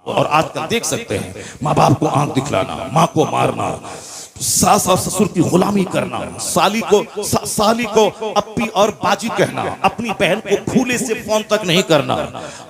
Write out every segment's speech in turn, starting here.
और आजकल देख सकते हैं माँ बाप को आंख दिखलाना, माँ को मारना, सास और ससुर की गुलामी करना, साली को अप्पी और बाजी कहना, अपनी बहन को फूले से फोन तक नहीं करना,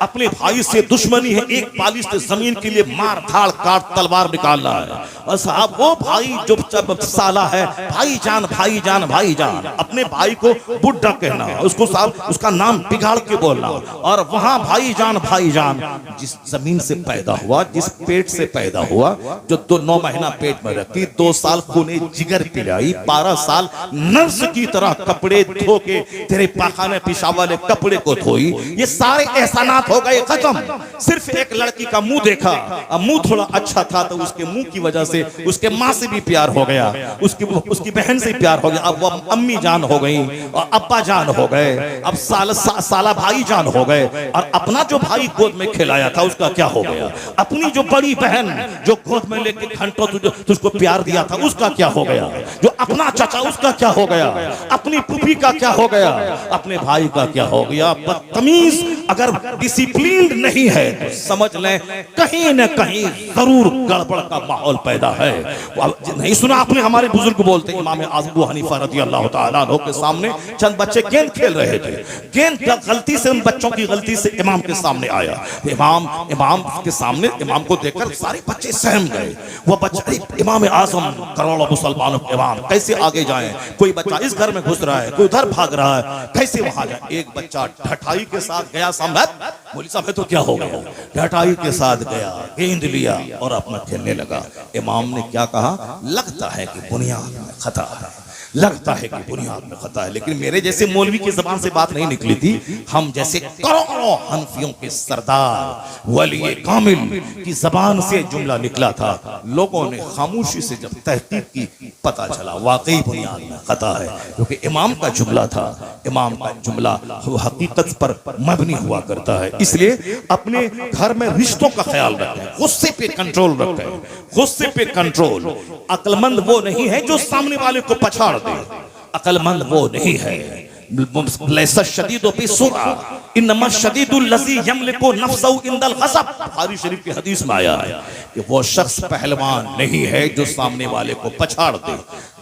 अपने भाई से दुश्मनी है, एक पालिश जमीन के लिए मार धाड़ काट तलवार निकालना है। और साहब वो भाई जो साला है, भाईजान भाईजान भाईजान, अपने भाई को बुढ़ा कहना, उसको साहब उसका नाम बिगाड़ के बोलना, और वहां भाईजान भाईजान, जिस जमीन से पैदा हुआ, जिस पेट से पैदा हुआ, जो 9 महीना पेट में रखी, 2 साल खूने जिगर पिलाई, 12 साल नर्स की तरह कपड़े धो के तेरे पाखाने पेशाब वाले कपड़े को धोई, ये सारे एहसानात हो गए खत्म। सिर्फ एक लड़की का मुंह देखा, अब मुंह थोड़ा अच्छा था तो उसके मुंह की वजह से उसके माँ से भी प्यार हो गया, उसकी बहन से प्यार हो गया, अब वो अम्मी जान हो गई और अब्बा जान हो गए, अब साला भाई जान हो गए, और अपना जो भाई गोद में खिलाया था उसका क्या हो गया, अपनी जो बड़ी बहन जो गोद में लेके घंटों तुझको प्यार दिया था उसका क्या हो गया, जो अपना चाचा उसका क्या हो गया, अपनी पुपी का क्या हो गया, अपने भाई का क्या हो गया। बदतमीज अगर डिसिप्लिन नहीं है तो समझ लें कहीं न कहीं जरूर गड़बड़ का माहौल पैदा है। नहीं सुना आपने हमारे बुजुर्ग बोलते, इमाम अबू हनीफा रज़ी अल्लाह तआला अन्हु के सामने चंद बच्चे गेंद खेल रहे थे, गेंद गलती से, उन बच्चों की गलती से इमाम के सामने आया, इमाम के सामने, इमाम को देखकर सारे बच्चे सहम गए। वो बच्चे इमाम आजम करोड़ों मुसलमानों के इमाम कैसे आगे जाएं, कोई बच्चा इस घर में घुस रहा है, कोई उधर भाग रहा है, कैसे वहां जाए। एक बच्चा ढठाई के साथ गया सामने, मौलवी साहब तो क्या हो गया, ढठाई के साथ गया, गेंद लिया और अपना खेलने लगा। इमाम ने क्या कहा, लगता है कि बुनियाद में खता है, लगता है कि बुनियाद में खता है, लेकिन मेरे जैसे मौलवी की जबान से बात नहीं निकली थी, हम जैसे करोड़ों हनफियों के सरदार वली कामिल की जबान से जुमला निकला था। लोगों ने खामोशी से जब तहकीक की, पता चला वाकई बुनियाद में खता है, क्योंकि इमाम का जुमला था, इमाम का जुमला वो हकीकत पर मबनी हुआ करता है। इसलिए अपने घर में रिश्तों का ख्याल रखें, गुस्से पे कंट्रोल रखें, गुस्से पे कंट्रोल। अक्लमंद वो नहीं है जो सामने वाले को पछाड़ दे, अक्लमंद वो नहीं है। बुखारी शरीफ की हदीस में आया है कि वो शख्स पहलवान नहीं है जो सामने वाले को पछाड़ दे।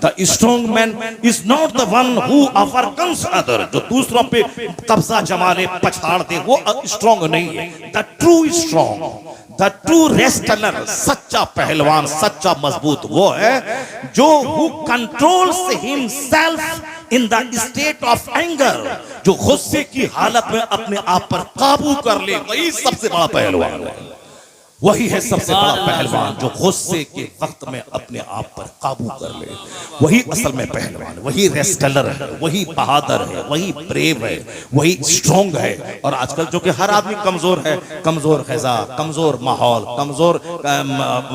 The strong man is not the one who overcomes other, जो दूसरों पे कब्जा जमा ले, पछाड़ दे, वो स्ट्रॉन्ग नहीं है। The true strong, the true wrestler, सच्चा पहलवान, सच्चा मजबूत वो है जो who controls himself in the state of anger, जो गुस्से की हालत में अपने आप पर काबू कर ले, वही सबसे बड़ा पहलवान है। वही है सबसे बड़ा पहलवान जो गुस्से के वक्त में अपने आप पर काबू कर ले, वही असल में पहलवान, वही रेस्टलर है, वही बहादुर है, वही ब्रेव है, वही स्ट्रॉन्ग है। और आजकल जो कि हर आदमी कमजोर है, कमजोर ग़िज़ा, कमजोर माहौल, कमजोर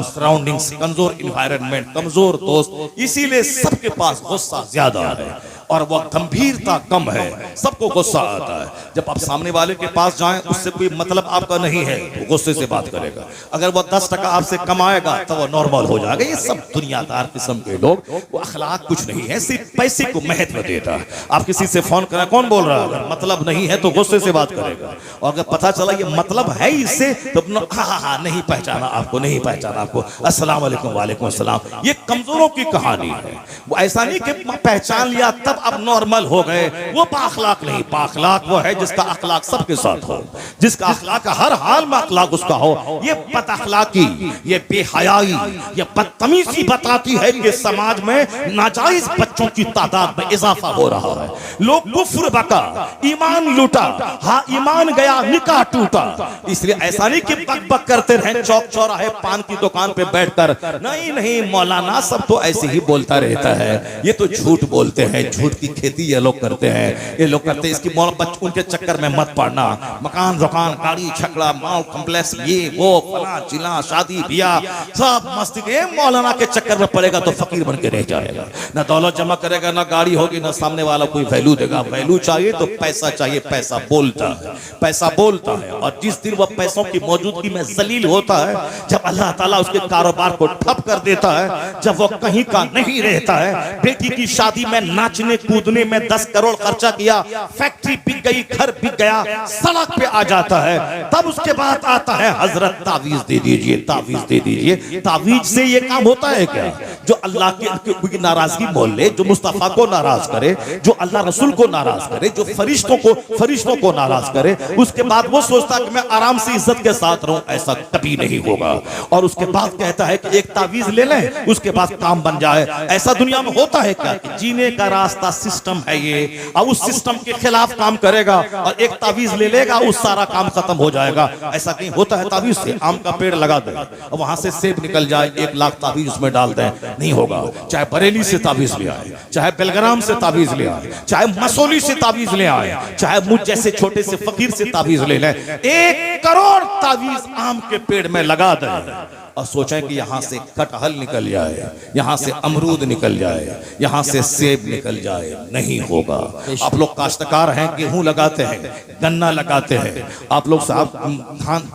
सराउंडिंग्स, कमजोर इन्वायरमेंट, कमजोर दोस्त, इसीलिए सबके पास गुस्सा ज्यादा है और वह गंभीरता कम है, सबको गुस्सा आता है। जब आप सामने वाले के पास जाएं, उससे कोई मतलब आपका नहीं है तो गुस्से से बात करेगा, अगर वह 10 टका आपसे कमाएगा तो वह नॉर्मल हो जाएगा। ये सब दुनियादार किस्म के लोग, वो अखलाक कुछ नहीं है, सिर्फ पैसे को महत्व देता है। आप किसी से फोन करें, कौन बोल रहा है, अगर मतलब नहीं है तो गुस्से से बात करेगा, और अगर पता चला ये मतलब है इससे तो हाँ नहीं पहचाना आपको, नहीं पहचाना आपको, अस्सलाम वालेकुम, वालेकुम अस्सलाम। ये कमजोरों की कहानी है। वो ऐसा नहीं कि पहचान लिया तब अब नॉर्मल हो गए, वो पाखलाक नहीं। पाखलाक वो है जिसका अखलाक सबके साथ हो, जिसका अखलाक हर हाल में अखलाक उसका हो। ये बदअखलाकी, ये बेहयाई, ये बदतमीजी बताती है कि समाज में नाजायज बच्चों की तादाद में इजाफा हो रहा है। लोग कुफ्र बका, ईमान लूटा, हाँ ईमान गया, निकाह टूटा। इसलिए ऐसा नहीं कि बक बक करते रहे चौक चौराहे पान की दुकान पे बैठकर, नहीं नहीं मौलाना सब तो ऐसे ही बोलता रहता है, ये तो झूठ बोलते हैं, झूठ की खेती ये लोग करते हैं, ये लोग करते हैं। इसकी उनके चक्कर में मत पड़ना, मकान दुकान गाड़ी छकड़ा मॉल कॉम्प्लेक्स ये वो फला चिला शादी ब्याह सब मस्ती के, मौलाना के चक्कर में पड़ेगा तो फकीर बन के रह जाएगा। ना दौलत जमा करेगा ना गाड़ी होगी ना सामने वाला कोई वैल्यू देगा। वैल्यू चाहिए तो पैसा चाहिए, पैसा बोलता है, पैसा बोलता है। और जिस दिन वह पैसों की मौजूदगी में जलील होता है, जब अल्लाह ताला उसके कारोबार को ठप कर देता है, जब वो कहीं का नहीं रहता है, बेटी की शादी में नाचने कूदने में 10 करोड़ खर्चा किया, फैक्ट्री बिक गई, घर बिक गया, सड़क पे आ जाता है, तब उसके बाद आता है हजरत तावीज दे दीजिए, तावीज दे दीजिए। तावीज से ये काम होता है क्या? जो अल्लाह की नाराजगी मोल ले, जो मुस्तफा को नाराज करे, जो अल्लाह रसूल को नाराज करे, जो फरिश्तों को नाराज करे, उसके बाद वो सोचता कि मैं आराम से इज्जत के साथ रहूं, ऐसा कभी नहीं होगा। और उसके बाद कहता है कि एक तावीज ले लें, उसके बाद काम बन जाए। ऐसा दुनिया में होता है क्या कि जीने का रास्ता सिस्टम है ये, और उस सिस्टम के खिलाफ काम करेगा और एक तावीज ले लेगा, उस सारा काम खत्म हो जाएगा? ऐसा कहीं होता है? तावीज से आम का पेड़ लगा दे और वहां से सेब निकल जाए, 1 लाख तावीज उसमें डाल दें, नहीं होगा। चाहे बरेली से तावीज ले आए, चाहे बेलग्राम से तावीज ले आए, चाहे मसौली से तावीज ले आए, चाहे मुझ जैसे छोटे से फकीर से तावीज ले लें, 1 करोड़ तावीज आम के पेड़ में लगा दें और सोचें कि यहां से कटहल निकल जाए, यहां से अमरूद निकल जाए, यहां से सेब निकल जाए, नहीं होगा। आप लोग काश्तकार हैं, गेहूं लगाते हैं, गन्ना लगाते हैं, आप लोग साहब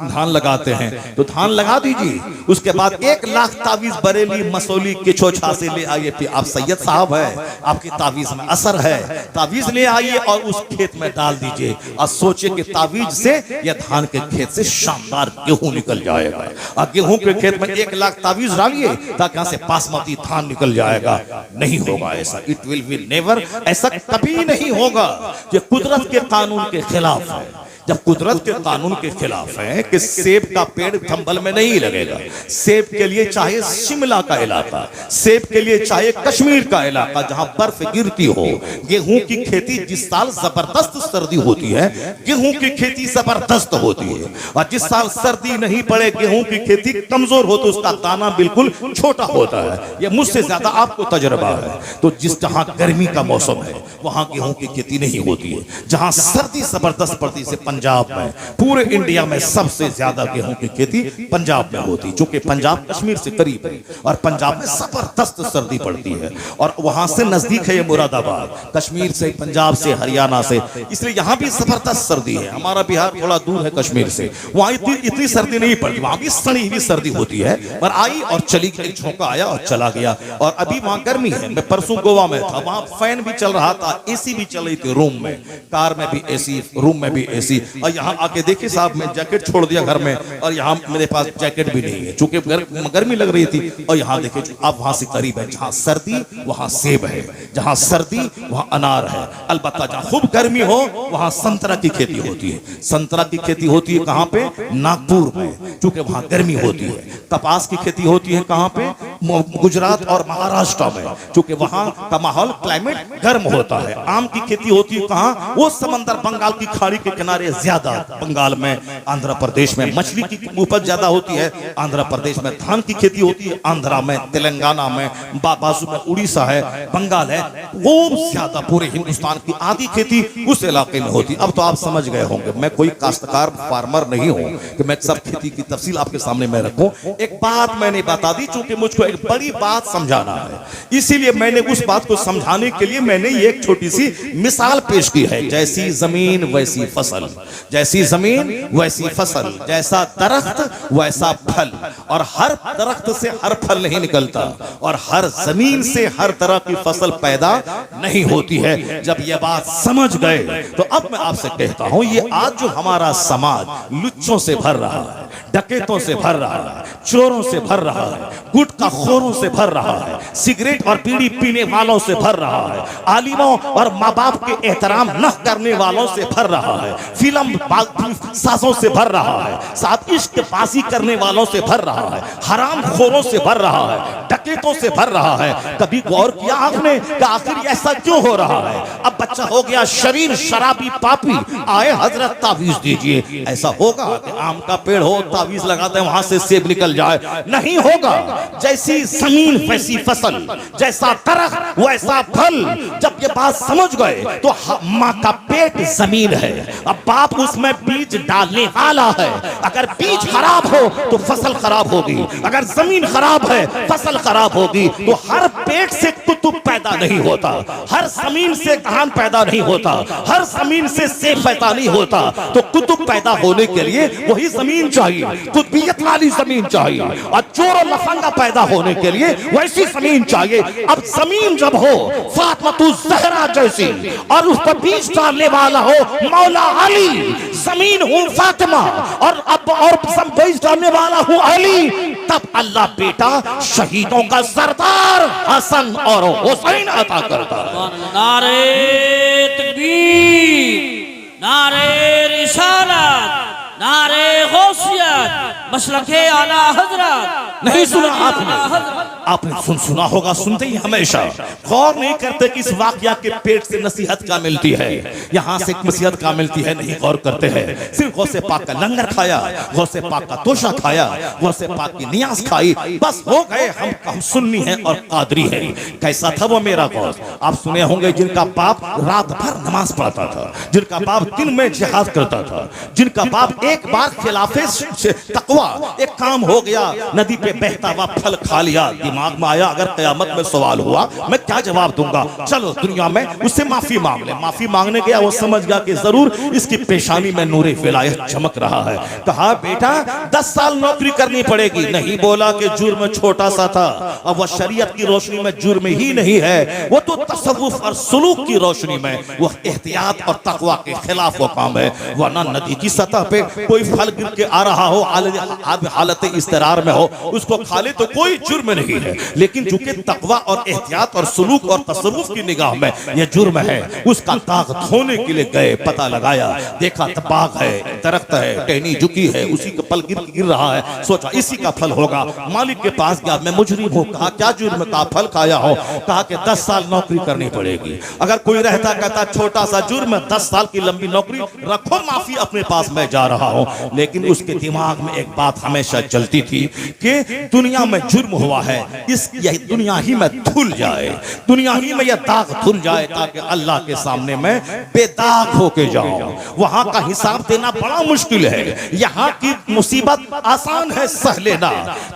धान लगाते हैं, तो धान लगा दीजिए, उसके बाद 1 लाख तावीज बरेली मसौली के छोछा से ले आइए। फिर आप सैयद साहब है, आपकी तावीज में असर है, तावीज ले आइए और उस खेत में डाल दीजिए और सोचिए कि तावीज से या धान के खेत से शानदार गेहूं निकल जाएगा। और गेहूं के खेत में 1 लाख तावीज डालिए ताकि यहां से बासमती धान निकल जाएगा, नहीं होगा ऐसा। इट विल बी नेवर, ऐसा कभी नहीं होगा। ये कुदरत के कानून के खिलाफ है। जब कुदरत के कानून के खिलाफ है कि सेब का पेड़ चंबल में नहीं लगेगा, सेब के लिए चाहे शिमला का इलाका, सेब के लिए चाहे कश्मीर का इलाका जहां बर्फ गिरती हो। गेहूं की खेती जिस साल जबरदस्त सर्दी होती है, गेहूं की खेती जबरदस्त होती है, और जिस साल सर्दी नहीं पड़े गेहूं की खेती कमजोर हो तो उसका दाना बिल्कुल छोटा होता है। ये मुझसे ज्यादा आपको तजुर्बा है। तो जहां गर्मी का मौसम है वहां गेहूं की खेती नहीं होती है। जहां सर्दी जबरदस्त पड़ती है, पंजाब में, पूरे इंडिया में सबसे ज्यादा गेहूं की खेती पंजाब में होती, क्योंकि पंजाब कश्मीर से करीब है और पंजाब में जबरदस्त सर्दी पड़ती है, और वहां से नजदीक है ये मुरादाबाद, कश्मीर से, पंजाब से, हरियाणा से, इसलिए यहां भी जबरदस्त सर्दी है। हमारा बिहार थोड़ा दूर है कश्मीर से, वहां इतनी सर्दी नहीं पड़ती, वहां भी सड़ी हुई सर्दी होती है, पर आई और चली गई, झोंका आया और चला गया। और अभी वहां गर्मी है। मैं परसों गोवा में था, वहां फैन भी चल रहा था, एसी भी चल रही थी रूम में, कार में भी एसी, रूम में भी एसी। और यहाँ आके देखिए साहब, मैं जैकेट छोड़ दिया घर में और यहाँ मेरे पास जैकेट भी नहीं है चूंकि गर्मी लग रही थी। और यहाँ देखिए आप वहां से करीब है, जहाँ सर्दी वहां सेब है, जहाँ सर्दी वहां अनार है। अलबत्ता जहाँ खूब गर्मी हो वहां संतरा की खेती होती है। संतरा की खेती होती है कहाँ पे? नागपुर में, चूंकि वहां गर्मी होती है। कपास की खेती होती है कहाँ पे? गुजरात और महाराष्ट्र में, चूंकि वहां का माहौल क्लाइमेट गर्म होता है। आम की खेती होती है कहाँ? वो समंदर बंगाल की खाड़ी के किनारे ज्यादा, बंगाल में, आंध्र प्रदेश में मछली की उपज ज्यादा होती है, आंध्र प्रदेश में धान की खेती होती है, आंध्रा में, तेलंगाना में, बाजू में उड़ीसा है, बंगाल है, वो ज्यादा पूरे हिंदुस्तान की आधी खेती उस इलाके में होती। अब तो आप समझ गए होंगे, मैं कोई काश्तकार फार्मर नहीं हूं कि मैं सब खेती की तफसील आपके सामने मैं रखूं। एक बात मैंने बता दी, चूंकि मुझको एक बड़ी बात समझाना है, इसीलिए मैंने उस बात को समझाने के लिए मैंने ये एक छोटी सी मिसाल पेश की है। जैसी जमीन वैसी फसल, जैसी जमीन वैसी फसल, जैसा दरख्त वैसा फल, और हर दरख्त से हर फल नहीं निकलता और हर जमीन से हर तरह की फसल पैदा नहीं होती है। जब ये बात समझ गए तो अब मैं आपसे कहता हूं, ये आज जो हमारा समाज लुच्चों से भर रहा है, डकैतों से भर रहा है, चोरों से भर रहा है, गुटखा खोरों से भर रहा है, सिगरेट और बीड़ी पीने वालों से भर रहा है, आलिमों और माँ बाप के एहतराम न करने वालों से भर रहा है, फिल्म सासों से भर रहा है, साथ इश्क बाजी करने वालों से भर रहा है, हराम खोरों से भर रहा है, डकैतों से भर रहा है। कभी गौर किया आपने कि आखिर ऐसा क्यों हो रहा है? अब बच्चा हो गया शरीर शराबी पापी, आए हजरत तावीज दीजिए। ऐसा होगा कि आम का पेड़ हो, तावीज लगाते हैं वहां से सेब निकल जाए? नहीं होगा। जैसी जमीन वैसी फसल, जैसा दरख्त वैसा फल। जब ये बात समझ गए तो माँ का पेट जमीन है, अब बाप उसमें बीज डालने वाला है। अगर बीज खराब हो तो फसल खराब होगी, अगर जमीन खराब है फसल खराब होगी। तो हर पेट से कुछ कुतुब पैदा नहीं होता, हर जमीन से कहान पैदा नहीं होता, हर जमीन से सेब पैदा नहीं होता। तो कुतुब पैदा होने के लिए वही जमीन चाहिए, कुतुबियत वाली जमीन चाहिए, और चोर और लफंगा पैदा होने के लिए वैसी जमीन चाहिए। अब जमीन जब हो फातिमा ज़हरा जैसी और उस पर बीज डालने वाला हो मौला अली, जमीन हूं फातिमा और अब और बीज डालने वाला हूं अली, तब अल्लाह बेटा शहीदों का सरदार हसन और हुसैन अता करता है। नारे तकबीर, नारे रिसालत, नारे गौसियत, मसलके आला हजरत। नहीं सुना आपने सुना होगा, सुनते ही हमेशा गौर नहीं करते कि इस वाकया के पेट से नसीहत क्या मिलती है, यहाँ से नसीहत क्या मिलती है, नहीं गौर करते हैं। सिर्फ गौसे पाक का लंगर खाया, गौसे पाक का तोशा खाया, गौसे पाक की नियाज खाई, बस हो गए हम सुन्नी हैं और कादरी हैं। कैसा था वो मेरा गौस? आप सुने होंगे जिनका बाप रात भर नमाज पढ़ता था, जिनका बाप दिन में जिहाद करता था, जिनका बाप एक बार खिलाफे तकवा एक काम हो गया, नदी पे बहता हुआ फल खा लिया, दिमाग में आया अगर कयामत में सवाल हुआ मैं क्या जवाब दूंगा, चलो दुनिया में उससे माफी मांग ले। माफी मांगने गया, वो समझ गया कि जरूर इसकी पेशानी में नूरे विलायत चमक रहा है। कहा बेटा 10 साल नौकरी करनी पड़ेगी। नहीं बोला कि जुर्म छोटा सा था, अब वह शरीयत की रोशनी में जुर्म ही नहीं है, वो तो तसव्वुफ और सुलूक की रोशनी में वह एहतियात और तकवा के खिलाफ वो काम है। वरना नदी की सतह पे कोई फल गिर के आ रहा हो, हालत इस्तरार में हो, उसको खा ले तो कोई जुर्म नहीं है। लेकिन चूंकि तकवा और एहतियात और सुलूक और तसव्वुफ की निगाह में यह जुर्म है, उसका दाग धोने के लिए गए, पता लगाया, देखा बाग है, दरख्त है, टहनी झुकी है, उसी का फल गिर रहा है, सोचा इसी का फल होगा। मालिक के पास गया, मैं मुजरिम हूं। कहा क्या जुर्म? का फल खाया हो। कहा कि 10 साल नौकरी करनी पड़ेगी। अगर कोई रहता कहता छोटा सा जुर्म, 10 साल की लंबी नौकरी, रखो माफी अपने पास, मैं जा रहा हूं। लेकिन उसके दिमाग में एक बात हमेशा चलती थी कि दुनिया में जुर्म हुआ है, इस यही दुनिया ही में धुल जाए, दुनिया ही में यह दाग धुल जाए, ताकि अल्लाह के सामने में बेदाग होके जाऊं। वहां का हिसाब देना बड़ा मुश्किल है, यहाँ की मुसीबत आसान है सह लेना।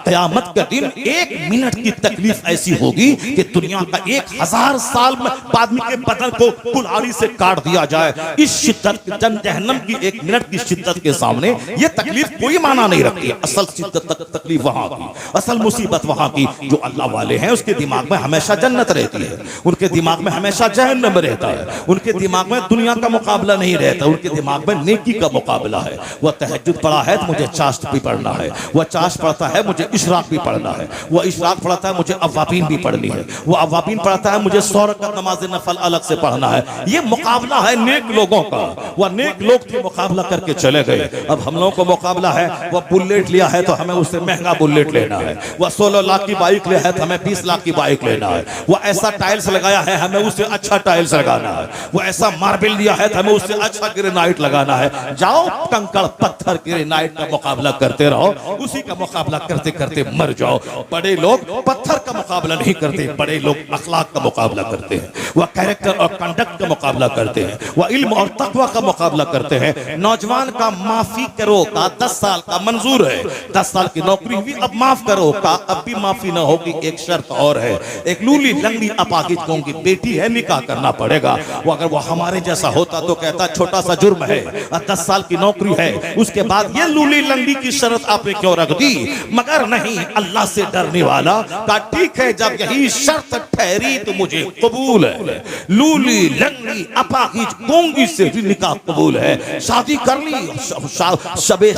क़यामत के दिन 1 मिनट की तकलीफ ऐसी होगी कि दुनिया का 1000 साल में आदमी के बदन को कुल्हाड़ी से काट दिया जाए। इस शिद्दत जहन्नम की 1 मिनट की शिद्दत के सामने ये तकलीफ कोई माना नहीं रखती। असल शिद्दत तकलीफ वहां की, असल मुसीबत वहां की। जो अल्लाह वाले हैं उसके दिमाग में हमेशा जन्नत रहती है, उनके दिमाग में हमेशा जहन्नम रहता है, उनके दिमाग में दुनिया का मुकाबला नहीं रहता, उनके दिमाग में नेकी का मुकाबला है। वह तहज्जुद पढ़ा है तो मुझे चाश्त भी पढ़ना है, वह चाश्त पढ़ता है मुझे इशराक भी पढ़ना है, वह इशराक पढ़ता है मुझे अवाबीन भी पढ़नी है, वह अवाबीन पढ़ता है मुझे 100 रकात नमाज नफल अलग से पढ़ना है। ये मुकाबला है नेक लोगों का। वह नेक लोग थे, मुकाबला करके चले गए। अब हम लोगों को मुकाबला है, वह बुलेट लिया है तो हमें उससे महंगा बुलेट लेना है, वह 16 लाख की बाइक लिया है तो हमें 20 लाख की बाइक लेना है, वह ऐसा टाइल्स लगाया है हमें उससे अच्छा टाइल्स लगाना है, वह ऐसा मार्बल लिया है तो हमें उससे अच्छा ग्रेनाइट लगाना है। जाओ कंकड़ पत्थर ग्रेनाइट का मुकाबला करते रहो, उसी का मुकाबला करते करते मर जाओ। बड़े लोग पत्थर का मुकाबला नहीं करते, बड़े लोग अखलाक का मुकाबला करते हैं, वह कैरेक्टर और कंडक्ट का मुकाबला करते हैं, वह इल्म और तकवा का मुकाबला करते हैं। नौजवान का माफी करो का 10 साल का मंजूर है, 10 साल की नौकरी हुई, अब माफ करो का अब भी माफी न होगी। एक शर्त और है, एक लूली लंगड़ी अपाकिज कौम की बेटी है, निकाह करना पड़ेगा। वो अगर वो हमारे जैसा होता तो कहता छोटा सा जुर्म है, 10 साल की नौकरी है, उसके बाद ये लूली लंगड़ी की शर्त आपने क्यों रख दी? मगर नहीं, अल्लाह से डरने वाला का ठीक है, जब यही शर्त ठहरी तो मुझे कबूल है। लूली लंगड़ी अपाकिज गोंगी से भी निकाह कबूल है, शादी कर ली। शबे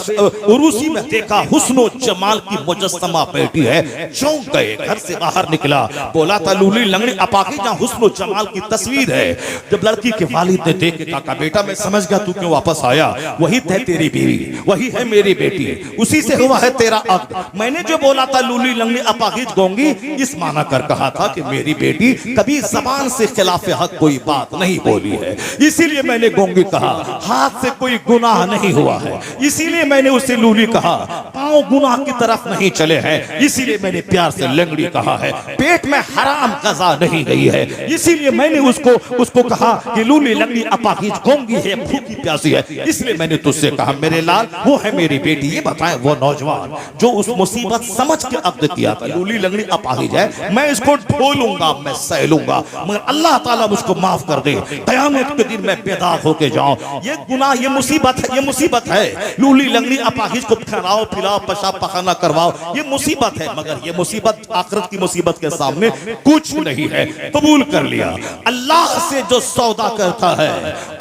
उरूसी में देखा हुस्नो जमाल की मुजस्समा बैठी है, चौंक गए। घर से बाहर निकला, बोला था लूली लंगड़ी अपाकिज जहां हुस्नो जमाल की तस्वीर है। जब लड़की के वालिद ने देख के कहा बेटा मैं समझ गया तू क्यों वापस आया, वही है तेरी बीवी, वही है मेरी बेटी, उसी से हुआ है तेरा अक्द। मैंने जो बोला था लूली लंगड़ी अपाकिज गोंगी, इस माना कर कहा था कि मेरी बेटी कभी जबान से खिलाफ हक कोई बात नहीं बोली है, इसीलिए मैंने गोंगी कहा। हाथ से कोई गुनाह नहीं हुआ है, इसीलिए मैंने उसे लूली कहा। पांव गुनाह की तरफ नहीं चले हैं, इसीलिए मैंने प्यार से से लंगड़ी कहा है, पेट में हराम गजा नहीं गई है, इसीलिए मैंने उसको कहा कि लूली लंगड़ी अपाहिज गूंगी है, भूखी प्यासी है, इसलिए मैंने तुझसे कहा मेरे लाल वो है मेरी बेटी। ये बताएं वो नौजवान जो उस मुसीबत समझ के अब्द किया था, लूली लंगड़ी अपाहिज है, मैं इसको ढोलूंगा, मैं सहलूंगा, मगर अल्लाह ताला मुझको माफ कर दे, कयामत के दिन मैं बेदाग होके जाऊं। ये गुनाह, ये मुसीबत है। लूली लंगड़ी अपाहिज को खिलाओ पिलाओ पेशाब पखाना करवाओ, ये मुसीबत है, मगर ये मुसीबत आखिरत की मुसीबत के सामने कुछ नहीं है। कबूल कर लिया। अल्लाह से जो सौदा करता है,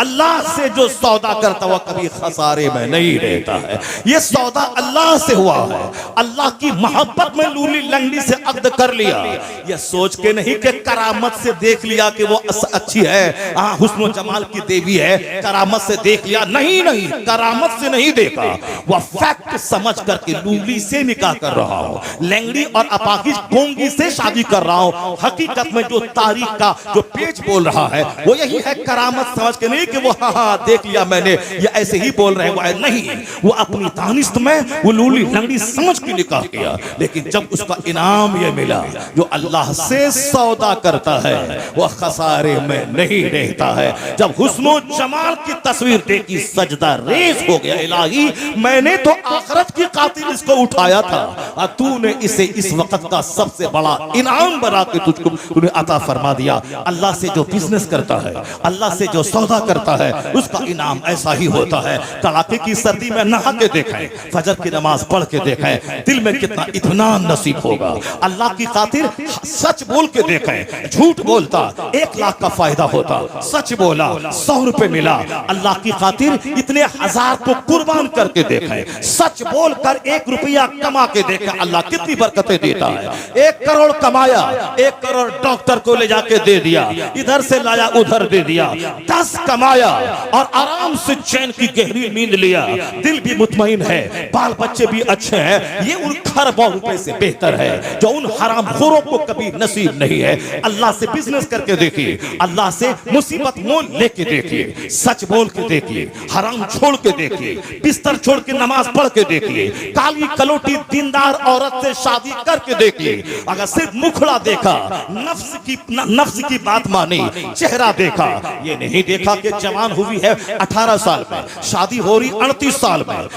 अल्लाह से जो सौदा करता हुआ कभी खसारे में नहीं रहता है। ये सौदा अल्लाह से हुआ है, अल्लाह की मोहब्बत में लूली लंगड़ी से अक्द कर लिया। ये सोच के नहीं कि करामत से देख लिया कि वो अच्छी है, हुस्न जमाल की देवी है, करामत से देख लिया, नहीं नहीं, करामत से नहीं देखा, वह फैक्ट समझ करके लूली से निकाह कर रहा हूं, लंगड़ी और अपाहिज गोंगी से शादी कर रहा हूं। हकीकत में जो तारीख का जो पेज बोल रहा है वो यही है, करामत समझ के नहीं कि वो हाँ देख लिया मैंने, ये ऐसे ही बोल रहे हैं, वो नहीं, वो अपनी दानिश्त में वो लूली लंगड़ी समझ के निकाह किया। लेकिन जब उसका इनाम ये मिला, जो अल्लाह से सौदा करता है वह खसारे में नहीं रहता है। जब हुस्नो जमाल की तस्वीर देखी सजदा रेज हो गया, इलाही मैंने तो आखिरत की कातिल इसको उठाया था, और तूने इसे इस वक्त का सबसे बड़ा इनाम बना के तुझको तूने अता फरमा दिया। अल्लाह से जो बिजनेस करता है, अल्लाह से जो सौदा करता है, उसका इनाम ऐसा ही होता है। कड़ाके की सर्दी में नहा के देखें, फजर की नमाज पढ़ के देखें, दिल में कितना इत्मीनान नसीब होगा। अल्लाह की खातिर सच बोल के देखें, झूठ बोलता 1 लाख का फायदा होता, सच बोला 100 रुपए मिला। अल्लाह की खातिर इतने हजार को कुर्बान करके देखें, सच बोलकर 1 रुपया कमा के देखें, अल्लाह कितनी बरकतें देता है। 1 करोड़ कमाया, 1 करोड़ डॉक्टर को ले जाके दे दिया, इधर से लाया उधर दे दिया, 10 कमाया और आराम से चैन की गहरी नींद लिया, दिल भी मुतमईन है, बाल बच्चे भी अच्छे हैं। ये उन खरबों रुपए से बेहतर है जो उन हरामखोरों को कभी नसीब नहीं है। अल्लाह से बिजनेस करके देखिए, अल्लाह से मुसीबत मोल लेके देखिए, सच बोल के देखिए, हराम छोड़ के देखिए, बिस्तर छोड़ के नमाज पढ़ के देखिए, काली कलोटी दीनदार औरत से शादी करके देखिए। अगर सिर्फ मुखड़ा देखा, नफ्स की बात मानी, चेहरा देखा, ये नहीं देखा कि जवान हुई है 18 साल में, शादी हो रही 38 साल में,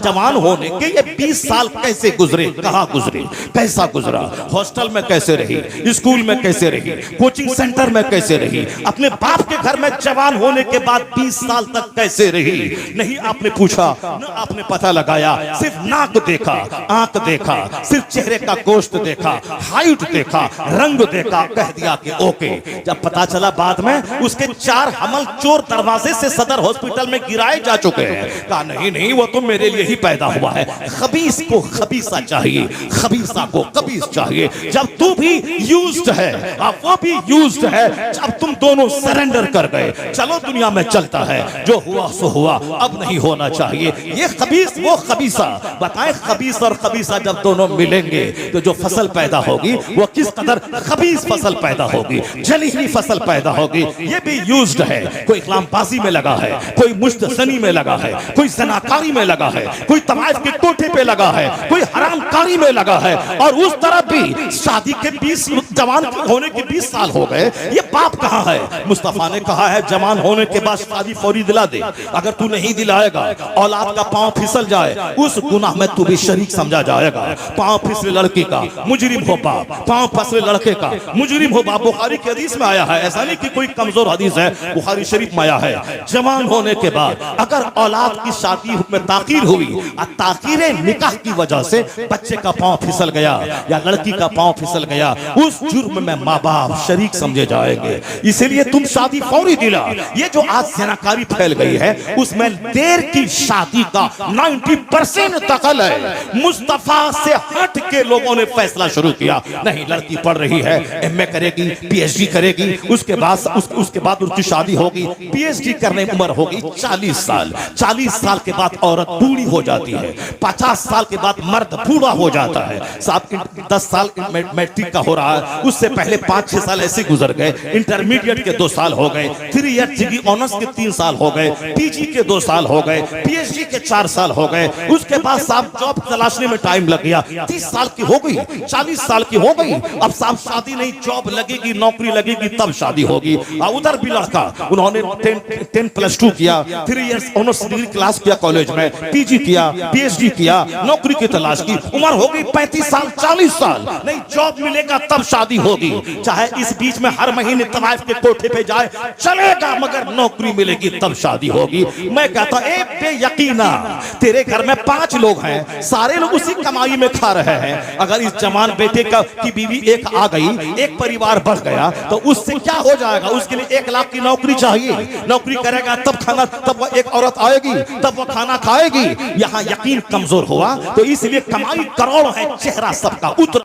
जवान होने के ये 20 साल कैसे गुजरे, कहां गुजरे, कैसा गुजरा, हॉस्टल में कैसे रही, स्कूल में कैसे रही, कोचिंग सेंटर में कैसे रही, अपने बाप के घर में जवान होने के बाद 20 साल तक कैसे रही। नहीं आपने पूछा, न आपने पता लगाया, सिर्फ नाक देखा, आंख देखा, सिर्फ चेहरे का गोश्त देखा, हाइट देखा, रंग देखा, कह दिया कि ओके। जब पता चला बाद में उसके 4 हमल चोर दरवाजे से सदर हॉस्पिटल में गिराए जा चुके हैं, कहा नहीं नहीं वो तो मेरे लिए ही पैदा हुआ है। खबीस को खबीसा चाहिए, खबीसा को कबीस चाहिए। जब तू भी यूज्ड है और वो भी यूज्ड है, जब तुम दोनों सरेंडर कर गए, चलो दुनिया में चलता है, जो हुआ सो हुआ, अब नहीं होना चाहिए। ये खबीस वो खबीसा, बताएं खबीस और खबीसा जब दोनों मिलेंगे तो जो फसल पैदा होगी वो किस कदर खबीस फसल पैदा होगी, जलीली फसल पैदा होगी। ये भी यूज्ड है, कोई इस्लामबाजी में लगा है, कोई मुश्तसनी में लगा है, कोई जनाकारी में लगा है, कोई तमाइफ के कोठे पे लगा है, कोई हरामकारी में लगा है, और उस तरफ भी शादी के 20 जवान होने के 20 साल हो गए। ये बाप कहां है? मुस्तफा ने कहा है जवान होने के बाद शादी फौरी दिला दे, अगर तू नहीं दिलाएगा औलाद का पांव फिसल जाए, उस गुनाह में तू भी शरीक समझा जाएगा। पांव फिसले लड़की का मुजरिम हो बाप, पांव फिसले लड़के का मुजरिम हो बाप। बुखारी की हदीस में आया है, ऐसा नहीं कि कोई कमजोर हदीस है, बुखारी शरीफ में आया है। जवान होने के बाद अगर औलाद की शादी में ताखीर हुई, ताखीरे निकाह की वजह से बच्चे का पांव फिसल गया या लड़की का पांव फिसल गया, उस जुर्म में माँ बाप शरीक समझे जाएंगे। इसीलिए तुम शादी फौरी दिला। ये जो आज जनाकारी फैल गई है उसमें देर की शादी का 90% दखल है। मुस्तफा से हट के लोगों ने फैसला शुरू किया, नहीं लड़की पढ़ रही है, एमए करेगी, पीएचडी करेगी, उसके बाद उसकी शादी होगी, पीएचडी करने की उम्र होगी 40 साल। 40 साल के बाद औरत बूढ़ी हो जाती है, 50 साल के बाद मर्द बूढ़ा हो जाता है। साहब 10 साल मैट्रिक का हो रहा है, उससे पहले 5-6 साल ऐसे गुजर गए, इंटरमीडिएट के 2 साल हो गए, 3 ईयर डिग्री ऑनर्स के 3 साल हो गए, पीजी के 2 साल हो गए, पीएचडी के 4 साल हो गए, उसके बाद साहब जॉब तलाशने में टाइम लग गया, 30 साल की हो गई। 40 साल की हो गई, अब साहब शादी नहीं, जॉब लगेगी, नौकरी लगेगी, तब शादी होगी। उधर भी लड़का, उन्होंने 10+2 किया, 3 इयर्स ऑनर्स डिग्री क्लास किया कॉलेज में, पीजी किया, पीएचडी किया, नौकरी की तलाश की, उम्र हो गई 35 साल 40 साल, नहीं जॉब मिलेगा तब शादी होगी। चाहे इस बीच में हर महीने तवाइफ के कोठे पे जाए चलेगा, मगर नौकरी मिलेगी तब शादी होगी। मैं कहता हूं बेयकीना तेरे घर में 5 लोग हैं, सारे लोग उसी कमाई में खा रहे हैं, अगर इस जवान बेटे की बीवी एक आ गई, एक परिवार बढ़ गया, तो उससे क्या हो जाएगा? उसके लिए 1 लाख की नौकरी चाहिए, नौकरी करेगा तब खाना, तब वो एक औरत आएगी, तब वो खाना खाएगी। यहाँ यकीन कमजोर हुआ, तो इसलिए कमाई करोड़ है, चेहरा सबका उतर